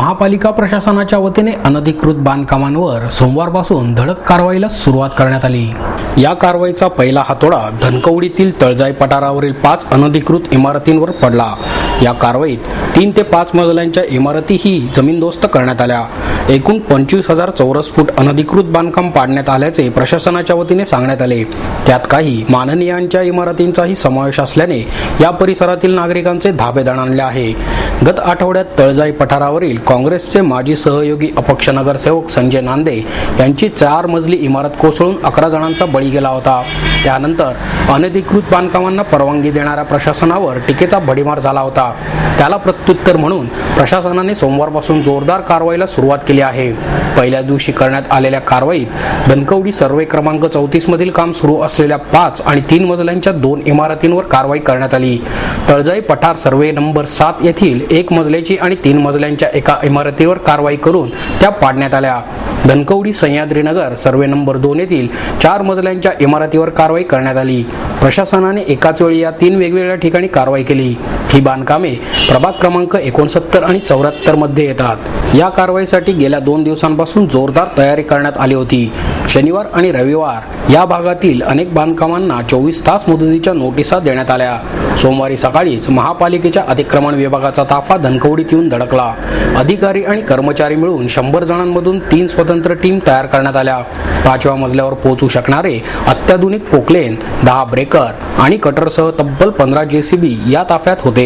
महापालिका प्रशासनाच्या वतीने अनधिकृत बांधकामांवर सोमवारपासून धडक कारवाईला सुरुवात करण्यात आली। या कारवाईचा पहिला हातोडा धनकवडीतील तळजाई पठारावरील 5 अनधिकृत इमारतींवर पडला। या कारवाईत 3 ते 5 मजल्यांच्या इमारतीही जमीनदोस्त करण्यात आल्या। एकूण 25,000 चौरस फूट अनधिकृत बांधकाम पाडण्यात आल्याचे प्रशासनाच्या वतीने सांगण्यात आले। त्यात काही माननीयांच्या इमारतींचाही समावेश असल्याने या परिसरातील नागरिकांचे धाबे दणाणले आहे। गत आठवड्यात तळजाई पठारावरील काँग्रेसचे माजी सहयोगी अपक्ष नगरसेवक संजय नांदे यांची 4 मजली इमारत कोसळून 11 जणांचा बळी गेला होता। त्यानंतर अनधिकृत बांधकामांना परवानगी देणाऱ्या प्रशासनावर टीकेचा भडीमार झाला होता। त्याला प्रत्युत्तर म्हणून प्रशासनाने सोमवारपासून जोरदार कारवाईला सुरुवात केली आहे। पहिल्या दिवशी करण्यात आलेल्या कारवाईत धनकवडी सर्वे क्रमांक 34 मधील काम सुरू असलेल्या 5 आणि 3 मजल्यांच्या 2 इमारतींवर कारवाई करण्यात आली। तळजाई पठार सर्वे नंबर 7 येथील 1 मजल्याची आणि 3 मजल्यांच्या एका इमारतीवर कारवाई करून त्या पाडण्यात आल्या। धनकवडी सह्याद्रीनगर सर्वे नंबर 2 येथील 4 मजल्यांच्या इमारतीवर कारवाई करण्यात आली। प्रशासनाने एकाच वेळी या 3 वेगवेगळ्या ठिकाणी कारवाई केली। ही बांधकामे प्रभाग क्रमांक 69 आणि 74 मध्ये येतात। या कारवाईसाठी गेल्या 2 दिवसांपासून जोरदार तयारी करण्यात आली होती। शनिवार आणि रविवार या भागातील अनेक बांधकामांना 24 तास मुदतीच्या नोटिसा देण्यात आल्या। सोमवारी सकाळीच महापालिकेच्या अतिक्रमण विभागाचा ताफा धनकवडीत येऊन धडकला। अधिकारी आणि कर्मचारी मिळून 100 जणांमधून 3 स्वतंत्र टीम तयार करण्यात आल्या। 5व्या मजल्यावर पोहोचू शकणारे अत्याधुनिक पोकलेन, 10 ब्रेकर आणि कटरसह तब्बल 15 JCB या ताफ्यात होते।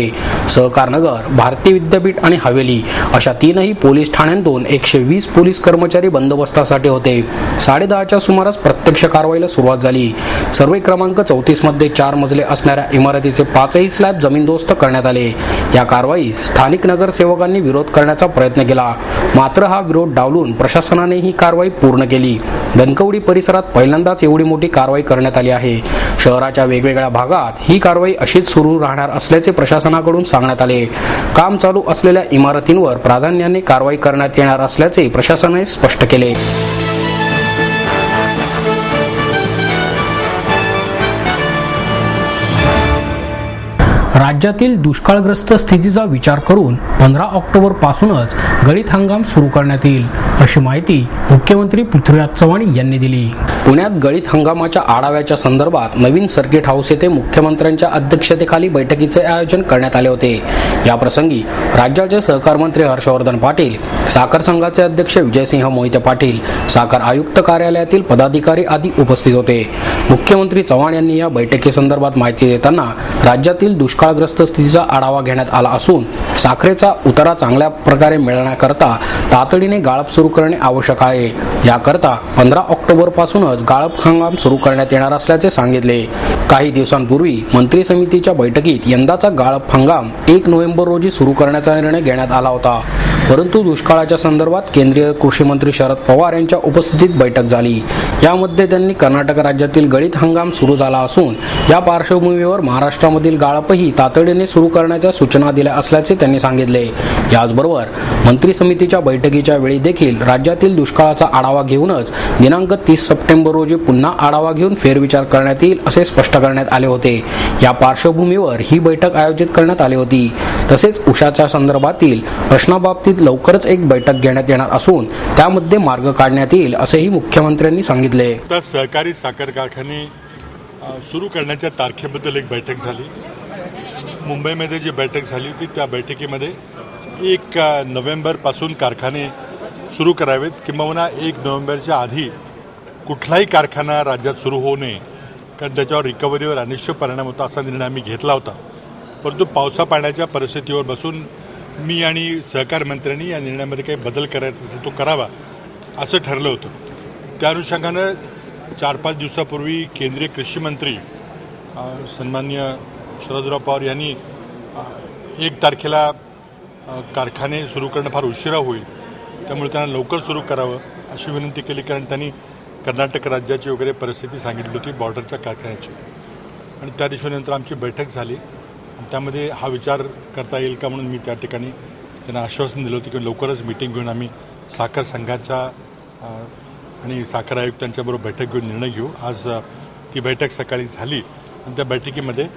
सहकारनगर, भारतीय विद्यापीठ आणि हवेली अशा 3ही पोलीस ठाण्यांतून 120 पोलीस कर्मचारी बंदोबस्तासाठी होते। 10:30च्या सुमारास प्रत्यक्ष कारवाईला सुरुवात झाली। सर्वे क्रमांक 34 मध्ये 4 मजले असणाऱ्या इमारतीचे 5ही स्लॅब जमीनदोस्त करण्यात आले। या कारवाईस स्थानिक नगरसेवकांनी विरोध करण्याचा प्रयत्न केला, मात्र हा विरोध डावलून प्रशासनाने ही कारवाई पूर्ण केली। धनकवडी परिसरात पहिल्यांदाच एवढी मोठी कारवाई करण्यात आली आहे। शहराच्या वेगवेगळ्या भागात ही कारवाई अशीच सुरू राहणार असल्याचे प्रशासनाकडून सांगण्यात आले। काम चालू असलेल्या इमारतींवर प्राधान्याने कारवाई करण्यात येणार असल्याचे प्रशासनाने स्पष्ट केले। राज्यातील दुष्काळग्रस्त स्थितीचा विचार करून 15 ऑक्टोबर पासूनच गळीत हंगाम सुरू करण्यात येईल, अशी माहिती मुख्यमंत्री पृथ्वीराज चव्हाण यांनी दिली। पुण्यात गळीत हंगामाच्या आढाव्याच्या संदर्भात नवीन सर्किट हाऊस येथे मुख्यमंत्र्यांच्या अध्यक्षतेखाली बैठकीचे आयोजन करण्यात आले होते। या प्रसंगी राज्याचे सहकार मंत्री हर्षवर्धन पाटील, साखर संघाचे अध्यक्ष विजयसिंह मोहिते पाटील, साखर आयुक्त कार्यालयातील पदाधिकारी आदी उपस्थित होते। मुख्यमंत्री चव्हाण यांनी या बैठकीसंदर्भात माहिती देताना राज्यातील दुष्काळग्रस्त स्थितीचा आढावा घेण्यात आला असून साखरेचा उतारा चांगल्या प्रकारे मिळण्याकरता तातडीने गाळप सुरू करणे आवश्यक आहे। याकरता 15 ऑक्टोबर पासूनच गाळप हंगाम सुरू करण्यात येणार असल्याचे सांगितले। काही दिवसांपूर्वी मंत्री समितीच्या बैठकीत यंदाचा गाळप हंगाम 1 नोव्हेंबर रोजी सुरू करण्याचा निर्णय घेण्यात आला होता, परंतु दुष्काळाच्या संदर्भात केंद्रीय कृषी मंत्री शरद पवार यांच्या उपस्थितीत बैठक झाली। यामध्ये त्यांनी कर्नाटक राज्यातील गळीत हंगाम सुरू झाला असून या पार्श्वभूमीवर महाराष्ट्रामधील गाळपही तातडीने सुरू करण्याच्या सूचना दिल्या असल्याचे त्यांनी सांगितले। याचबरोबर मंत्री समितीच्या बैठकीच्या वेळी देखील राज्यातील दुष्काळाचा आढावा घेऊनच दिनांक 30 सप्टेंबर रोजी पुन्हा आढावा घेऊन फेरविचार करण्यात येईल असे स्पष्ट करण्यात आले होते। या पार्श्वभूमीवर ही बैठक आयोजित करण्यात आली होती। तसेच उसाच्या संदर्भातील प्रश्नाबाबतीत लवकरच एक बैठक घेण्यात येणार असून त्यामध्ये मार्ग काढण्यात येईल असेही मुख्यमंत्र्यांनी सांगितले। सहकारी साखर कारखाने सुरू करण्याच्या तारखेबद्दल एक बैठक झाली। मुंबईमध्ये जी बैठक झाली होती त्या बैठकीमध्ये 1 नोव्हेंबर पासून कारखाने सुरू करावेत, किंबहुना 1 नोव्हेंबरच्या आधी कुठलाही कारखाना राज्यात सुरू होऊ नये, कारण त्याच्यावर रिकव्हरीवर अनिश्चित परिणाम होता असा निर्णय आम्ही घेतला होता। परंतु पावसा पाण्याच्या परिस्थितीवर बसून मी आणि सहकार मंत्र्यांनी या निर्णयामध्ये काही बदल करायचा असेल तो करावा असं ठरलं होतं। त्या अनुषंगानं 4-5 दिवसापूर्वी केंद्रीय कृषी मंत्री सन्माननीय शरदराव पवार यांनी 1 तारखेला कारखाने सुरू करणं फार उशिरा होईल, त्यामुळे त्यांना लवकर सुरू करावं अशी विनंती केली, कारण त्यांनी कर्नाटक राज्याची वगैरे परिस्थिती सांगितली होती बॉर्डरच्या कारखान्याची। आणि त्या दिवशीनंतर आमची बैठक झाली आणि त्यामध्ये हा विचार करता येईल का म्हणून मी त्या ठिकाणी त्यांना आश्वासन दिलं होतं की लवकरच मीटिंग घेऊन आम्ही साखर संघाच्या आणि साखर आयुक्तांच्याबरोबर बैठक घेऊन निर्णय घेऊ। आज ती बैठक सकाळी झाली आणि त्या बैठकीमध्ये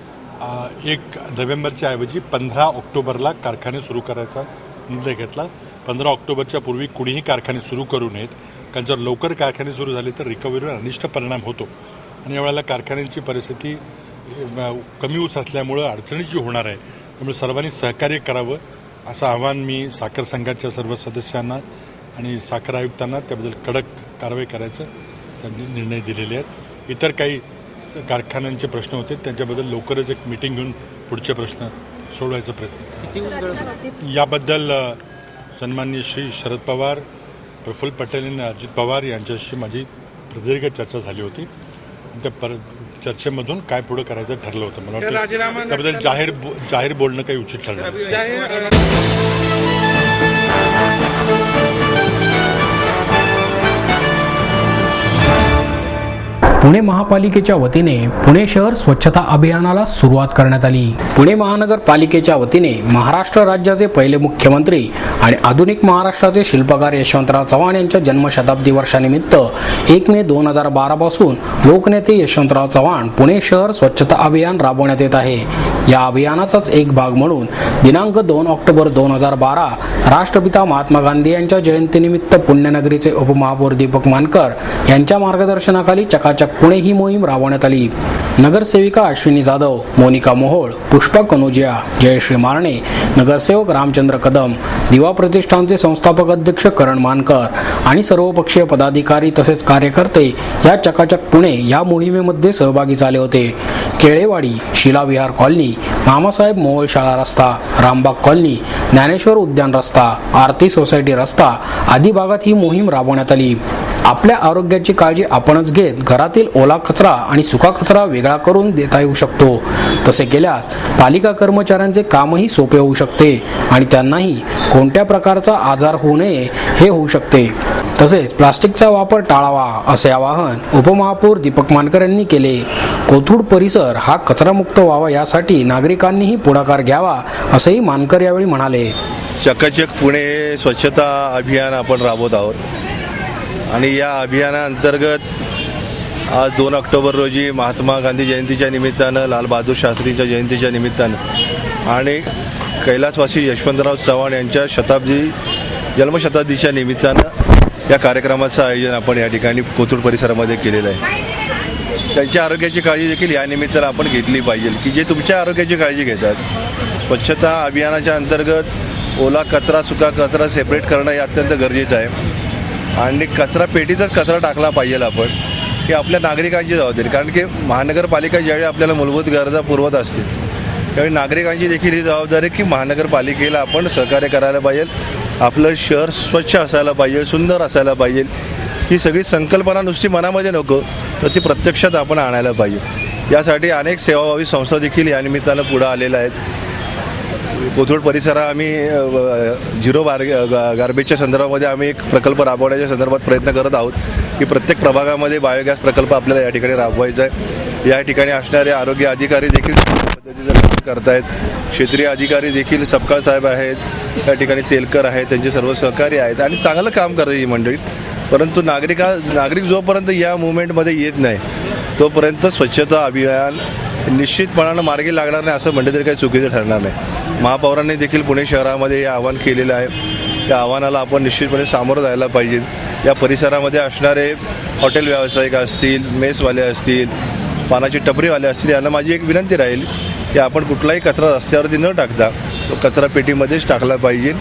1 नोव्हेंबरच्या ऐवजी 15 ऑक्टोबरला कारखाने सुरू करायचा निर्णय घेतला। 15 ऑक्टोबरच्या पूर्वी कुणीही कारखाने सुरू करू नयेत, कारण जर लवकर कारखाने सुरू झाले तर रिकव्हरीवर अनिष्ट परिणाम होतो आणि यावेळेला कारखान्यांची परिस्थिती कमी ऊस असल्यामुळं अडचणीची होणार आहे. त्यामुळे सर्वांनी सहकार्य करावं असं आवाहन मी साखर संघाच्या सर्व सदस्यांना आणि साखर आयुक्तांना त्याबद्दल कडक कारवाई करायचं त्यांनी निर्णय दिलेले आहेत. इतर काही कारखान्यांचे प्रश्न होते त्यांच्याबद्दल लवकरच एक मीटिंग घेऊन पुढचे प्रश्न सोडवायचा प्रयत्न. याबद्दल सन्माननीय श्री शरद पवार, प्रफुल्ल पटेल आणि अजित पवार यांच्याशी माझी प्रदीर्घ चर्चा झाली होती आणि त्या चर्चेमधून काय पुढे करायचं ठरलं होतं. मला वाटतं त्याबद्दल जाहीर बोलणं काही उचित ठरलं. पुणे महापालिकेच्या वतीने पुणे शहर स्वच्छता अभियानाला सुरुवात करण्यात आली. पुणे महानगरपालिकेच्या वतीने महाराष्ट्र राज्याचे पहिले मुख्यमंत्री आणि आधुनिक महाराष्ट्राचे शिल्पकार यशवंतराव चव्हाण यांच्या जन्मशताब्दी वर्षानिमित्त 1 मे 2012 पासून लोकनेते यशवंतराव चव्हाण पुणे शहर स्वच्छता अभियान राबवण्यात येत आहे. या अभियानाचाच एक भाग म्हणून दिनांक 2 ऑक्टोबर 2012 राष्ट्रपिता महात्मा गांधी यांच्या जयंतीनिमित्त पुण्यनगरीचे उपमहापौर दीपक मानकर यांच्या मार्गदर्शनाखाली चकाचक पुणे ही मोहीम राबवण्यात आली. नगरसेविका अश्विनी जाधव, मोनिका मोहोळ, पुष्पा कनोजिया, जयश्री मारणे, नगरसेवक रामचंद्र कदम, दिवा प्रतिष्ठानचे संस्थापक अध्यक्ष करण मानकर आणि सर्वपक्षीय पदाधिकारी तसेच कार्यकर्ते या चकाचक पुणे या मोहिमेमध्ये सहभागी झाले होते. केळेवाडी, शिला विहार कॉलनी, मामासाहेब मोहोळ शाळा रस्ता, रामबाग कॉलनी, ज्ञानेश्वर उद्यान रस्ता, आरती सोसायटी रस्ता आदी भागात ही मोहीम राबवण्यात आली. आपल्या आरोग्याची काळजी आपणच घेत घरातील ओला कचरा आणि सुका कचरा वेगळा करून देता येऊ शकतो. तसे केल्यास पालिका कर्मचाऱ्यांचे कामही सोपे होऊ शकते आणि त्यांनाही कोणत्या प्रकारचा आजार होऊ नये हे होऊ शकते. तसेच प्लास्टिकचा वापर टाळावा असे आवाहन उपमहापौर दीपक मानकर यांनी केले. कोथरूड परिसर हा कचरामुक्त व्हावा यासाठी नागरिकांनीही पुढाकार घ्यावा असेही मानकर यावेळी म्हणाले. चकाचक पुणे स्वच्छता अभियान आपण राबवत आहोत आणि या अभियानाअंतर्गत आज 2 ऑक्टोबर रोजी महात्मा गांधी जयंतीच्या निमित्तानं, लालबहादूर शास्त्रीच्या जयंतीच्या निमित्तानं आणि कैलासवासी यशवंतराव चव्हाण यांच्या जन्मशताब्दीच्या निमित्तानं या कार्यक्रमाचं आयोजन आपण या ठिकाणी कोथरूड परिसरामध्ये केलेलं आहे. त्यांच्या आरोग्याची काळजी देखील या निमित्तानं आपण घेतली पाहिजे की जे तुमच्या आरोग्याची काळजी घेतात. स्वच्छता अभियानाच्या अंतर्गत ओला कचरा, सुका कचरा सेपरेट करणं हे अत्यंत गरजेचं आहे आणि कचरा पेटीतच कचरा टाकला पाहिजे आपण. ही आपल्या नागरिकांची जबाबदारी, कारण की महानगरपालिका ज्यावेळी आपल्याला मूलभूत गरजा पुरवत असते त्यावेळी नागरिकांची देखील ही जबाबदारी की महानगरपालिकेला आपण सहकार्य करायला पाहिजे. आपलं शहर स्वच्छ असायला पाहिजे, सुंदर असायला पाहिजे. ही सगळी संकल्पना नुसती मनामध्ये नको तर ती प्रत्यक्षात आपण आणायला पाहिजे. यासाठी अनेक सेवाभावी संस्था देखील या निमित्तानं पुढं आलेल्या आहेत. कोथरूड परिसरात आम्ही झिरो गार्बेजच्या संदर्भामध्ये आम्ही एक प्रकल्प राबवण्याच्या संदर्भात प्रयत्न करत आहोत की प्रत्येक प्रभागामध्ये बायोगॅस प्रकल्प आपल्याला या ठिकाणी राबवायचा आहे. या ठिकाणी असणारे आरोग्य अधिकारी देखील पद्धतीचं काम करतायत. क्षेत्रीय अधिकारी देखील सपकाळ साहेब आहेत, या ठिकाणी तेलकर आहेत, त्यांचे सर्व सहकारी आहेत आणि चांगलं काम करतात ही मंडळी. परंतु नागरिक जोपर्यंत या मुवमेंटमध्ये येत नाही तोपर्यंत स्वच्छता अभियान निश्चितपणानं मार्गी लागणार नाही असं म्हटलं तरी काही चुकीचं ठरणार नाही. महापौरांनी देखील पुणे शहरामध्ये हे आवाहन केलेलं आहे. त्या आव्हानाला आपण निश्चितपणे सामोरं जायला पाहिजे. या परिसरामध्ये असणारे हॉटेल व्यावसायिक असतील, मेसवाले असतील, पानाची टपरीवाले असतील, यांना माझी एक विनंती राहील की आपण कुठलाही कचरा रस्त्यावरती न टाकता तो कचरा पेटीमध्येच टाकला पाहिजे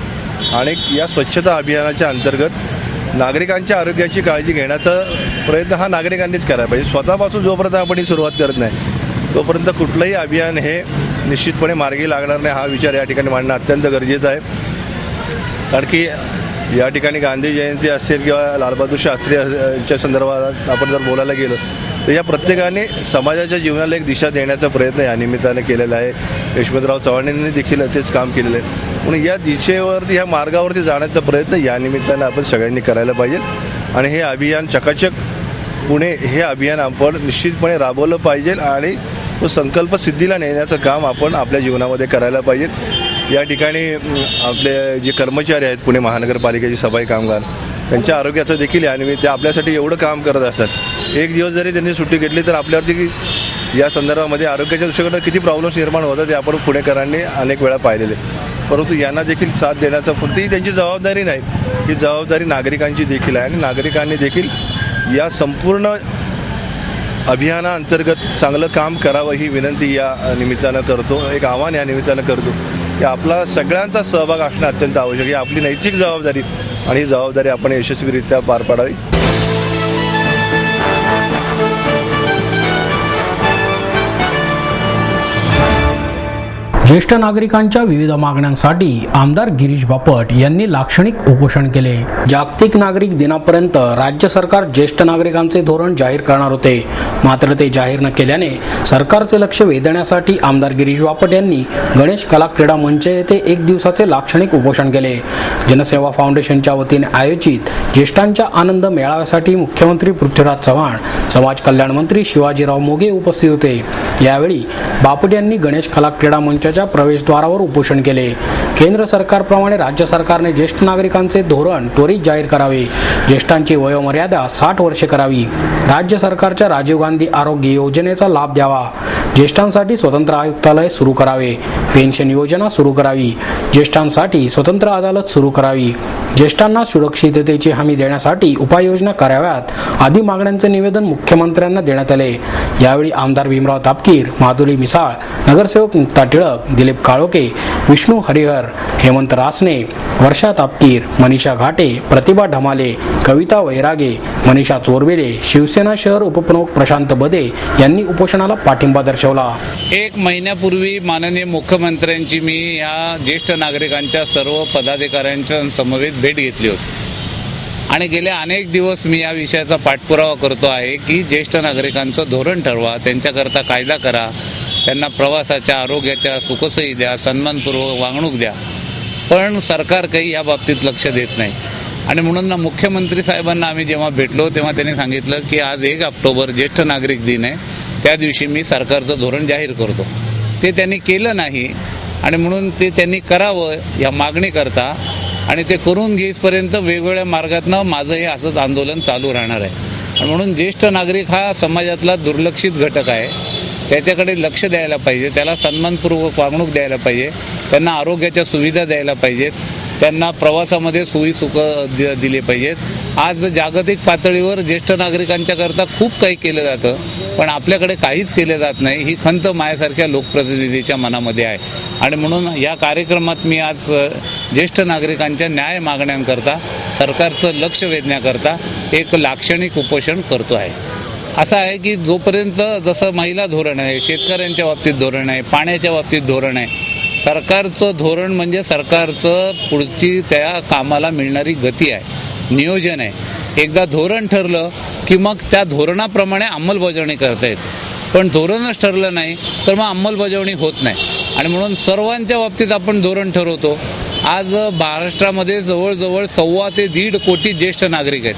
आणि या स्वच्छता अभियानाच्या अंतर्गत नागरिकांच्या आरोग्याची काळजी घेण्याचा प्रयत्न हा नागरिकांनीच करायला पाहिजे. स्वतःपासून जोपर्यंत आपण ही सुरुवात करत नाही तोपर्यंत कुठलंही अभियान हे निश्चितपणे मार्गी लागणार नाही. हा विचार या ठिकाणी मांडणं अत्यंत गरजेचं आहे. कारण की या ठिकाणी गांधी जयंती असेल किंवा लालबहादूर शास्त्रीच्या संदर्भात आपण जर बोलायला गेलो तर या प्रत्येकाने समाजाच्या जीवनाला एक दिशा देण्याचा प्रयत्न या निमित्ताने केलेला आहे. यशवंतराव चव्हाणांनी देखील तेच काम केलेलं आहे. म्हणून या दिशेवरती, या मार्गावरती जाण्याचा प्रयत्न या निमित्तानं आपण सगळ्यांनी करायला पाहिजे आणि हे अभियान चकाचक पुणे हे अभियान आपण निश्चितपणे राबवलं पाहिजे आणि तो संकल्प सिद्धीला नेण्याचं काम आपण आपल्या जीवनामध्ये करायला पाहिजे. या ठिकाणी आपले जे कर्मचारी आहेत पुणे महानगरपालिकेचे सफाई कामगार, त्यांच्या आरोग्याचं देखील यानिमित्त आपल्यासाठी एवढं काम करत असतात. एक दिवस जरी त्यांनी सुट्टी घेतली तर आपल्यावरती या संदर्भामध्ये आरोग्याच्या दृष्टीकडनं किती प्रॉब्लेम्स निर्माण होतात हे आपण पुणेकरांनी अनेक वेळा पाहिलेले. परंतु यांना देखील साथ देण्याचा फक्त ही त्यांची जबाबदारी नाही, ही जबाबदारी नागरिकांची देखील आहे आणि नागरिकांनी देखील या संपूर्ण अभियानाअंतर्गत चांगलं काम करावं ही विनंती या निमित्तानं करतो, एक आव्हान या निमित्तानं करतो की आपला सगळ्यांचा सहभाग असणं अत्यंत आवश्यक आहे. आपली नैतिक जबाबदारी आणि ही जबाबदारी आपण यशस्वीरित्या पार पाडावी. ज्येष्ठ नागरिकांच्या विविध मागण्यांसाठी आमदार गिरीश बापट यांनी लाक्षणिक उपोषण केले. जागतिक नागरिक दिनापर्यंत राज्य सरकार ज्येष्ठ नागरिकांचे धोरण जाहीर करणार होते, मात्र ते जाहीर न केल्याने सरकारचे लक्ष वेधण्यासाठी आमदार गिरीश बापट यांनी गणेश कला क्रीडा मंच येथे एक दिवसाचे लाक्षणिक उपोषण केले. जनसेवा फाउंडेशनच्या वतीने आयोजित ज्येष्ठांच्या आनंद मेळाव्यासाठी मुख्यमंत्री पृथ्वीराज चव्हाण, समाज कल्याण मंत्री शिवाजीराव मोघे उपस्थित होते. यावेळी बापट यांनी गणेश कला क्रीडा मंचाच्या प्रवेशद्वारावर उपोषण केले. केंद्र सरकारप्रमाणे राज्य सरकारने ज्येष्ठ नागरिकांचे धोरण त्वरित जाहीर करावे. ज्येष्ठांची वयोमर्यादा 60 वर्षे करावी. राज्य सरकारच्या राजीव गांधी आरोग्य योजनेचा लाभ द्यावा. ज्येष्ठांसाठी स्वतंत्र आयुक्तालय सुरू करावे. पेन्शन योजना सुरू करावी. ज्येष्ठांसाठी स्वतंत्र अदालत सुरू करावी. ज्येष्ठांना सुरक्षिततेची हमी देण्यासाठी उपाययोजना कराव्यात आदी मागण्यांचे निवेदन मुख्यमंत्र्यांना देण्यात आले. यावेळी आमदार भीमराव तापकीर, माधुरी मिसाळ, नगरसेवक मुक्ता टिळक, दिलीप काळोखे, विष्णू हरिहर, हेमंत रासने, वर्षा तापकीर, मनीषा घाटे, प्रतिभा ढमाले, कविता वैरागे, मनीषा चोरबेले, शिवसेना शहर उपप्रमुख प्रशांत बदे यांनी उपोषणाला पाठिंबा दर्शवला. एक महिन्यापूर्वी माननीय मुख्यमंत्र्यांची मी या ज्येष्ठ नागरिकांच्या सर्व पदाधिकाऱ्यांच्या समवेत भेट घेतली होती आणि गेले अनेक दिवस मी या विषयाचा पाठपुरावा करतो आहे की ज्येष्ठ नागरिकांचं धोरण ठरवा, त्यांच्याकरता कायदा करा, त्यांना प्रवासाच्या, आरोग्याच्या सुखसोयी द्या, सन्मानपूर्वक वागणूक द्या. पण सरकार काही या बाबतीत लक्ष देत नाही आणि म्हणून मुख्यमंत्री साहेबांना आम्ही जेव्हा भेटलो तेव्हा त्यांनी सांगितलं की आज 1 ऑक्टोबर ज्येष्ठ नागरिक दिन आहे, त्या दिवशी मी सरकारचं धोरण जाहीर करतो. ते त्यांनी केलं नाही आणि म्हणून ते त्यांनी करावं या मागणी करता आणि ते करून घेईपर्यंत वेगवेगळ्या मार्गातनं माझं हे असंच आंदोलन चालू राहणार आहे. आणि म्हणून ज्येष्ठ नागरिक हा समाजातला दुर्लक्षित घटक आहे, त्याच्याकडे लक्ष द्यायला पाहिजे, त्याला सन्मानपूर्वक वागणूक द्यायला पाहिजे, त्यांना आरोग्याच्या सुविधा द्यायला पाहिजेत, त्यांना प्रवासामध्ये सोयीसुख दिले पाहिजेत. आज जागतिक पातळीवर ज्येष्ठ नागरिकांच्याकरता खूप काही केलं जातं पण आपल्याकडे काहीच केलं जात नाही, ही खंत माझ्यासारख्या लोकप्रतिनिधीच्या मनामध्ये आहे. आणि म्हणून या कार्यक्रमात मी आज ज्येष्ठ नागरिकांच्या न्याय मागण्यांकरता, सरकारचं लक्ष वेधण्याकरता एक लाक्षणिक उपोषण करतो आहे. असं आहे की जोपर्यंत जसं महिला धोरण आहे, शेतकऱ्यांच्या बाबतीत धोरण आहे, पाण्याच्या बाबतीत धोरण आहे, सरकारचं धोरण म्हणजे सरकारचं पुढची त्या कामाला मिळणारी गती आहे, नियोजन आहे. एकदा धोरण ठरलं की मग त्या धोरणाप्रमाणे अंमलबजावणी करता येते. पण धोरणच ठरलं नाही तर मग अंमलबजावणी होत नाही आणि म्हणून सर्वांच्या बाबतीत आपण धोरण ठरवतो. आज महाराष्ट्रामध्ये जवळजवळ 1.25 ते 1.5 कोटी ज्येष्ठ नागरिक आहेत.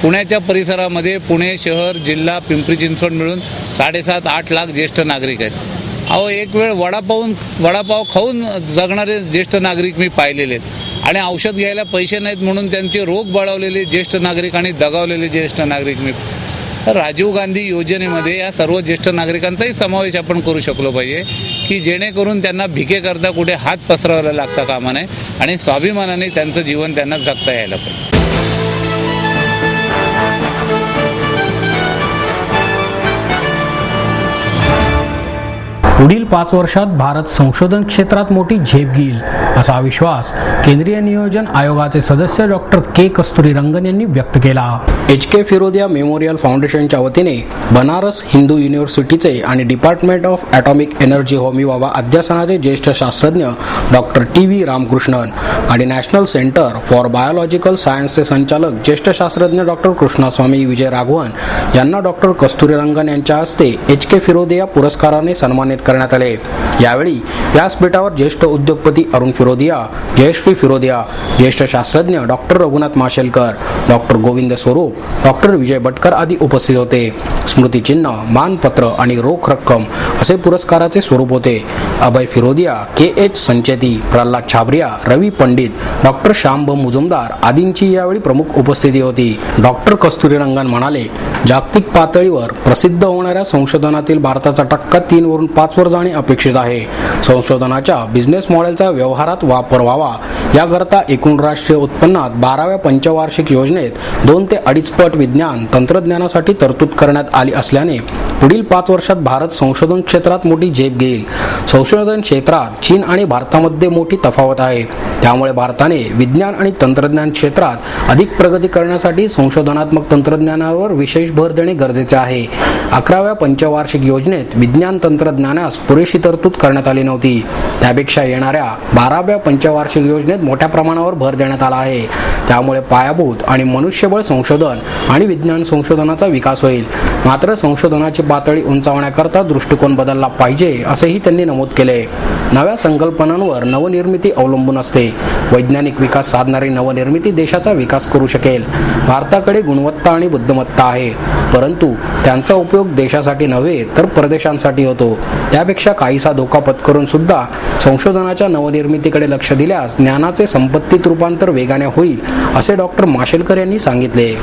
पुण्याच्या परिसरामध्ये पुणे शहर, जिल्हा, पिंपरी चिंचवड मिळून 7.5-8 लाख ज्येष्ठ नागरिक आहेत. अहो, एक वेळ वडापाव खाऊन जगणारे ज्येष्ठ नागरिक मी पाहिलेले आहेत आणि औषध घ्यायला पैसे नाहीत म्हणून त्यांचे रोग बळावलेले ज्येष्ठ नागरिक आणि दगावलेले ज्येष्ठ नागरिक मी. राजीव गांधी योजनेमध्ये या सर्व ज्येष्ठ नागरिकांचाही समावेश आपण करू शकलो पाहिजे की जेणेकरून त्यांना भिकेकरता कुठे हात पसरवायला लागता कामा नये आणि स्वाभिमानाने त्यांचं जीवन त्यांना जगता यायला पाहिजे. पुढील 5 वर्षात भारत संशोधन क्षेत्रात मोठी झेप घेईल असा विश्वास केंद्रीय नियोजन आयोगाचे सदस्य डॉक्टर के कस्तुरीरंगन यांनी व्यक्त केला. HK फिरोदिया मेमोरियल फाउंडेशनच्या वतीने बनारस हिंदू युनिव्हर्सिटीचे आणि department of atomic energy Homi बाबा अध्यासनाचे ज्येष्ठ शास्त्रज्ञ डॉक्टर TV रामकृष्णन आणि नॅशनल सेंटर फॉर बायोलॉजिकल सायन्सचे संचालक ज्येष्ठ शास्त्रज्ञ डॉक्टर कृष्णास्वामी विजय राघवन यांना डॉक्टर कस्तुरीरंगन यांच्या हस्ते HK फिरोदिया पुरस्काराने सन्मानित करण्यात आले. यावेळी व्यासपीठावर ज्येष्ठ उद्योगपती अरुण फिरोदिया, जयश्री फिरोदिया, ज्येष्ठ शास्त्रज्ञ doctor Raghunath Mashelkar, doctor Govind Swarup, doctor Vijay Bhatkar आदी उपस्थित होते. स्मृतिचिन्ह, मानपत्र आणि रोख रक्कम असे पुरस्काराचे स्वरूप होते. अभय फिरोदिया, KH संचेती, प्रल्हाद छाबरिया, रवी पंडित, डॉक्टर श्याम मुजुमदार आदींची यावेळी प्रमुख उपस्थिती होती. डॉक्टर कस्तुरीरंगन म्हणाले, जागतिक पातळीवर प्रसिद्ध होणाऱ्या संशोधनातील भारताचा टक्का 3 वरून 5 मार्चवर जाणे अपेक्षित आहे. संशोधनाच्या बिझनेस मॉडेलचा व्यवहारात वापर व्हावा याकरता एकूण राष्ट्रीय उत्पन्नात 12व्या पंचवार्षिक योजनेत 2 ते 2.5 पट विज्ञान तंत्रज्ञानासाठी तरतूद करण्यात आली असल्याने पुढील 5 वर्षात भारत संशोधन क्षेत्रात मोठी झेप घेईल. संशोधन क्षेत्रात चीन आणि भारतामध्ये मोठी तफावत आहे. त्यामुळे भारताने विज्ञान आणि तंत्रज्ञान क्षेत्रात अधिक प्रगती करण्यासाठी संशोधनात्मक तंत्रज्ञानावर विशेष भर देणे गरजेचे आहे. 11व्या पंचवार्षिक योजनेत विज्ञान तंत्रज्ञानास पुरेशी तरतूद करण्यात आली नव्हती. त्यापेक्षा येणाऱ्या 12व्या पंचवार्षिक योजनेत मोठ्या प्रमाणावर भर देण्यात आला आहे. त्यामुळे पायाभूत आणि मनुष्यबळ संशोधन आणि विज्ञान संशोधनाचा विकास होईल. मात्र संशोधनाची पातळी उंचावण्याकरता दृष्टिकोन बदलला पाहिजे असेही त्यांनी नमूद केले. नव्या संकल्पनांवर नवनिर्मिती अवलंबून असते. वैज्ञानिक विकास साधणारी नवनिर्मिती देशाचा विकास करू शकेल. भारताकडे गुणवत्ता आणि बुद्धिमत्ता आहे, परंतु त्यांचा उपयोग देशासाठी नव्हे तर परदेशांसाठी होतो. त्यापेक्षा काहीसा धोका पत्करून सुद्धा संशोधनाच्या नवनिर्मितीकडे लक्ष दिल्यास ज्ञानाचे संपत्तीत रूपांतर वेगाने होईल असे डॉक्टर माशेलकर यांनी सांगितले.